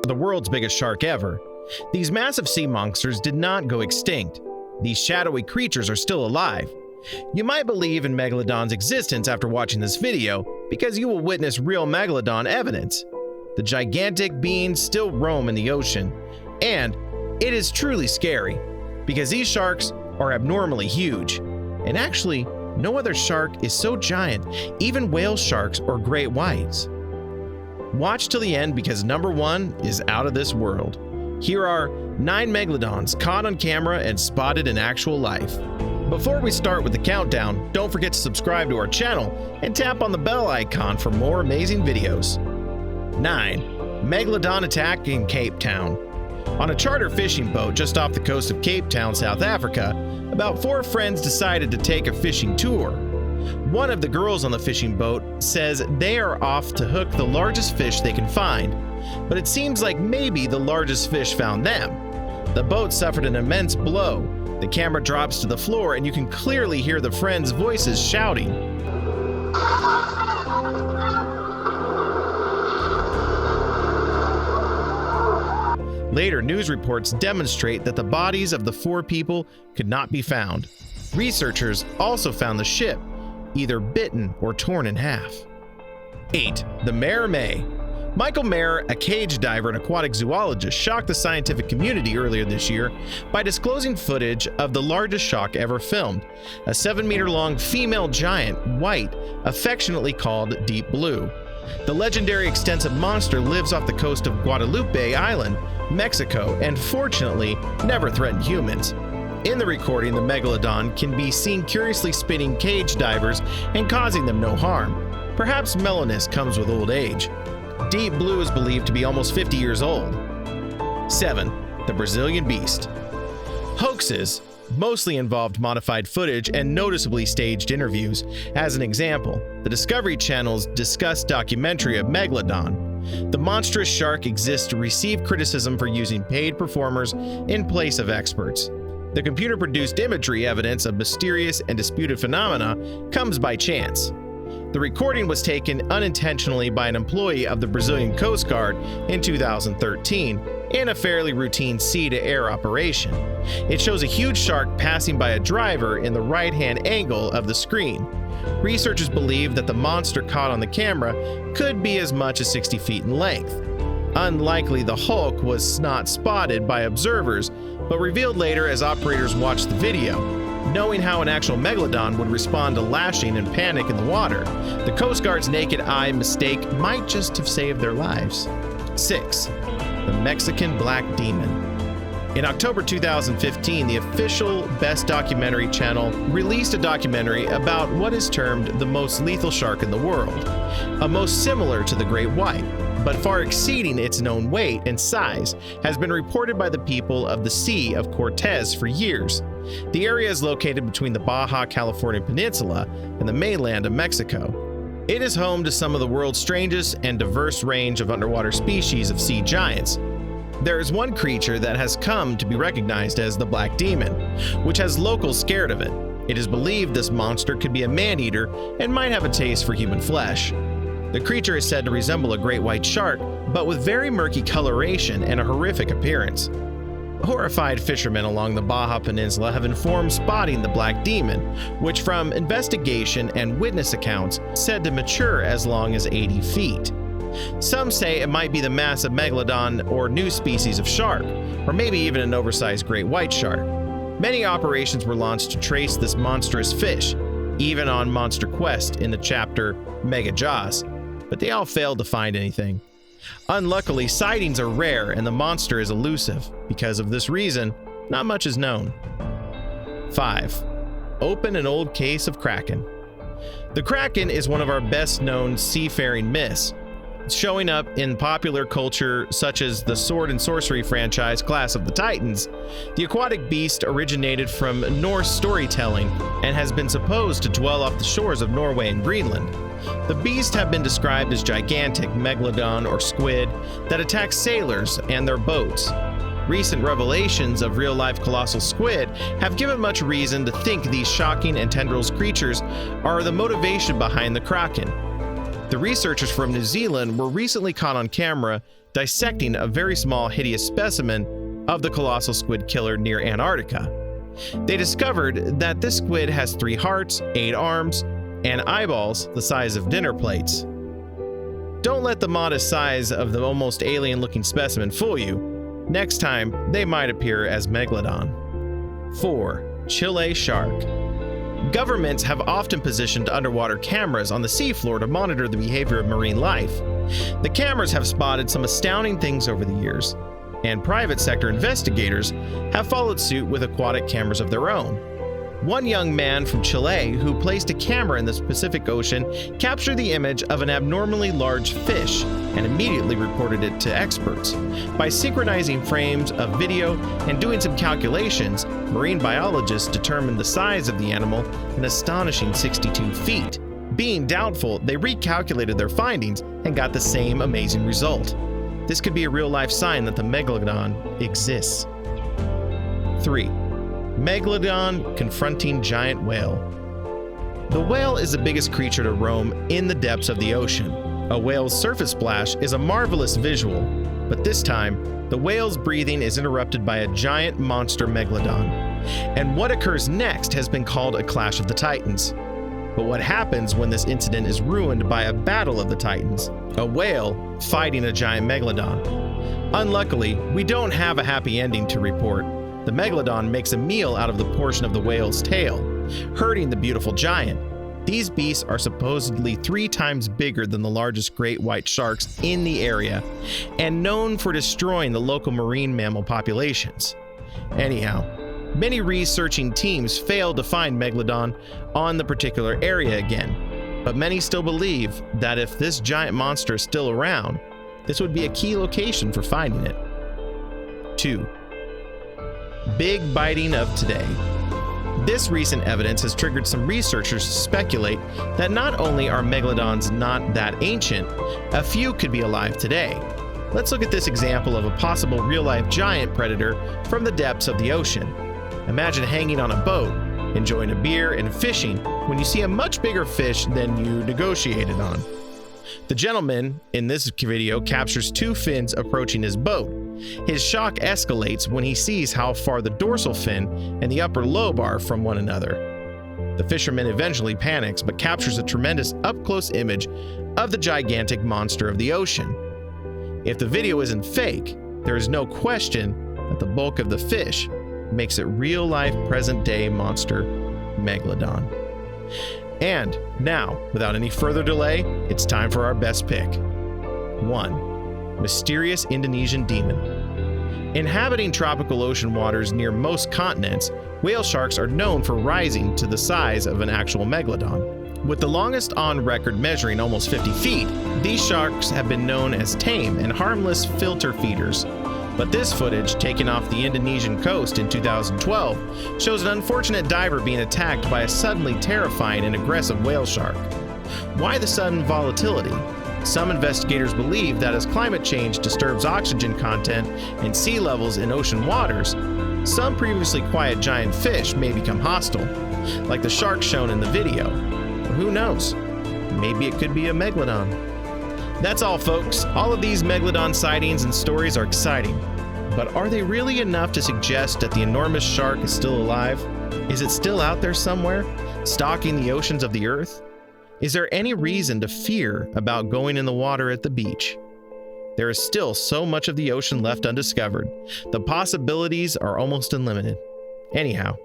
the world's biggest shark ever. These massive sea monsters did not go extinct. These shadowy creatures are still alive. You might believe in Megalodon's existence after watching this video because you will witness real Megalodon evidence. The gigantic beings still roam in the ocean, and it is truly scary because these sharks are abnormally huge. And actually, no other shark is so giant, even whale sharks or great whites. Watch till the end because number 1 is out of this world. Here are 9 Megalodons caught on camera and spotted in actual life. Before we start with the countdown, don't forget to subscribe to our channel and tap on the bell icon for more amazing videos. 9. Megalodon attack in Cape Town. On a charter fishing boat just off the coast of Cape Town, South Africa, about 4 friends decided to take a fishing tour. One of the girls on the fishing boat says they are off to hook the largest fish they can find, but it seems like maybe the largest fish found them. The boat suffered an immense blow. The camera drops to the floor and you can clearly hear the friends' voices shouting. Later news reports demonstrate that the bodies of the 4 people could not be found. Researchers also found the ship either bitten or torn in half. 8. The Maier May. Michael Maier, a cage diver and aquatic zoologist, shocked the scientific community earlier this year by disclosing footage of the largest shark ever filmed, a 7-meter-long female giant, white, affectionately called Deep Blue. The legendary extensive monster lives off the coast of Guadalupe Island, Mexico, and fortunately never threatened humans. In the recording, the Megalodon can be seen curiously spinning cage divers and causing them no harm. Perhaps mellowness comes with old age. Deep Blue is believed to be almost 50 years old. 7. The Brazilian Beast. Hoaxes mostly involved modified footage and noticeably staged interviews. As an example, the Discovery Channel's Discuss documentary of Megalodon. The monstrous shark exists to receive criticism for using paid performers in place of experts. The computer-produced imagery evidence of mysterious and disputed phenomena comes by chance. The recording was taken unintentionally by an employee of the Brazilian Coast Guard in 2013 in a fairly routine sea-to-air operation. It shows a huge shark passing by a driver in the right-hand angle of the screen. Researchers believe that the monster caught on the camera could be as much as 60 feet in length. Unlikely the Hulk was not spotted by observers, but revealed later as operators watched the video. Knowing how an actual Megalodon would respond to lashing and panic in the water, the Coast Guard's naked eye mistake might just have saved their lives. 6. The Mexican Black Demon. In October 2015, the official Best Documentary channel released a documentary about what is termed the most lethal shark in the world, a most similar to the great white, but far exceeding its known weight and size, has been reported by the people of the Sea of Cortez for years. The area is located between the Baja California Peninsula and the mainland of Mexico. It is home to some of the world's strangest and diverse range of underwater species of sea giants. There is one creature that has come to be recognized as the Black Demon, which has locals scared of it. It is believed this monster could be a man-eater and might have a taste for human flesh. The creature is said to resemble a great white shark, but with very murky coloration and a horrific appearance. Horrified fishermen along the Baja Peninsula have informed spotting the Black Demon, which from investigation and witness accounts said to mature as long as 80 feet. Some say it might be the massive Megalodon or new species of shark, or maybe even an oversized great white shark. Many operations were launched to trace this monstrous fish, even on Monster Quest in the chapter Mega Jaws, but they all failed to find anything. Unluckily, sightings are rare and the monster is elusive. Because of this reason, not much is known. 5. Open an old case of Kraken. The Kraken is one of our best-known seafaring myths, showing up in popular culture such as the sword and sorcery franchise Clash of the Titans. The aquatic beast originated from Norse storytelling and has been supposed to dwell off the shores of Norway and Greenland. The beast have been described as gigantic megalodon or squid that attacks sailors and their boats. Recent revelations of real-life colossal squid have given much reason to think these shocking and tendrils creatures are the motivation behind the Kraken. The researchers from New Zealand were recently caught on camera dissecting a very small, hideous specimen of the colossal squid killer near Antarctica. They discovered that this squid has 3 hearts, 8 arms, and eyeballs the size of dinner plates. Don't let the modest size of the almost alien-looking specimen fool you. Next time, they might appear as Megalodon. 4. Chile shark. Governments have often positioned underwater cameras on the seafloor to monitor the behavior of marine life. The cameras have spotted some astounding things over the years, and private sector investigators have followed suit with aquatic cameras of their own. One young man from Chile who placed a camera in the Pacific Ocean captured the image of an abnormally large fish and immediately reported it to experts. By synchronizing frames of video and doing some calculations, marine biologists determined the size of the animal, an astonishing 62 feet. Being doubtful, they recalculated their findings and got the same amazing result. This could be a real-life sign that the Megalodon exists. 3. Megalodon confronting giant whale. The whale is the biggest creature to roam in the depths of the ocean. A whale's surface splash is a marvelous visual, but this time, the whale's breathing is interrupted by a giant monster megalodon. And what occurs next has been called a clash of the titans. But what happens when this incident is ruined by a battle of the titans? A whale fighting a giant megalodon. Unluckily, we don't have a happy ending to report. The megalodon makes a meal out of the portion of the whale's tail, hurting the beautiful giant. These beasts are supposedly 3 times bigger than the largest great white sharks in the area, and known for destroying the local marine mammal populations. Anyhow, many researching teams failed to find Megalodon on the particular area again, but many still believe that if this giant monster is still around, this would be a key location for finding it. 2. Big biting of today. This recent evidence has triggered some researchers to speculate that not only are megalodons not that ancient, a few could be alive today. Let's look at this example of a possible real-life giant predator from the depths of the ocean. Imagine hanging on a boat, enjoying a beer and fishing when you see a much bigger fish than you negotiated on. The gentleman in this video captures 2 fins approaching his boat. His shock escalates when he sees how far the dorsal fin and the upper lobe are from one another. The fisherman eventually panics but captures a tremendous up-close image of the gigantic monster of the ocean. If the video isn't fake, there is no question that the bulk of the fish makes it real-life present-day monster Megalodon. And now, without any further delay, it's time for our best pick. 1. Mysterious Indonesian demon. Inhabiting tropical ocean waters near most continents, whale sharks are known for rising to the size of an actual megalodon. With the longest on record measuring almost 50 feet, these sharks have been known as tame and harmless filter feeders. But this footage, taken off the Indonesian coast in 2012, shows an unfortunate diver being attacked by a suddenly terrifying and aggressive whale shark. Why the sudden volatility? Some investigators believe that as climate change disturbs oxygen content and sea levels in ocean waters, some previously quiet giant fish may become hostile, like the shark shown in the video. Or who knows? Maybe it could be a megalodon. That's all, folks. All of these megalodon sightings and stories are exciting, but are they really enough to suggest that the enormous shark is still alive? Is it still out there somewhere, stalking the oceans of the earth? Is there any reason to fear about going in the water at the beach? There is still so much of the ocean left undiscovered. The possibilities are almost unlimited. Anyhow,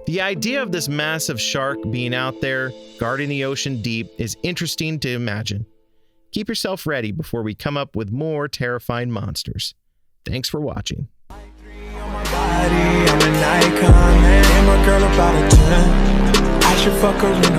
the idea of this massive shark being out there, guarding the ocean deep, is interesting to imagine. Keep yourself ready before we come up with more terrifying monsters. Thanks for watching. I'm an icon, man. I'm a girl about a 10. I should fuck her in a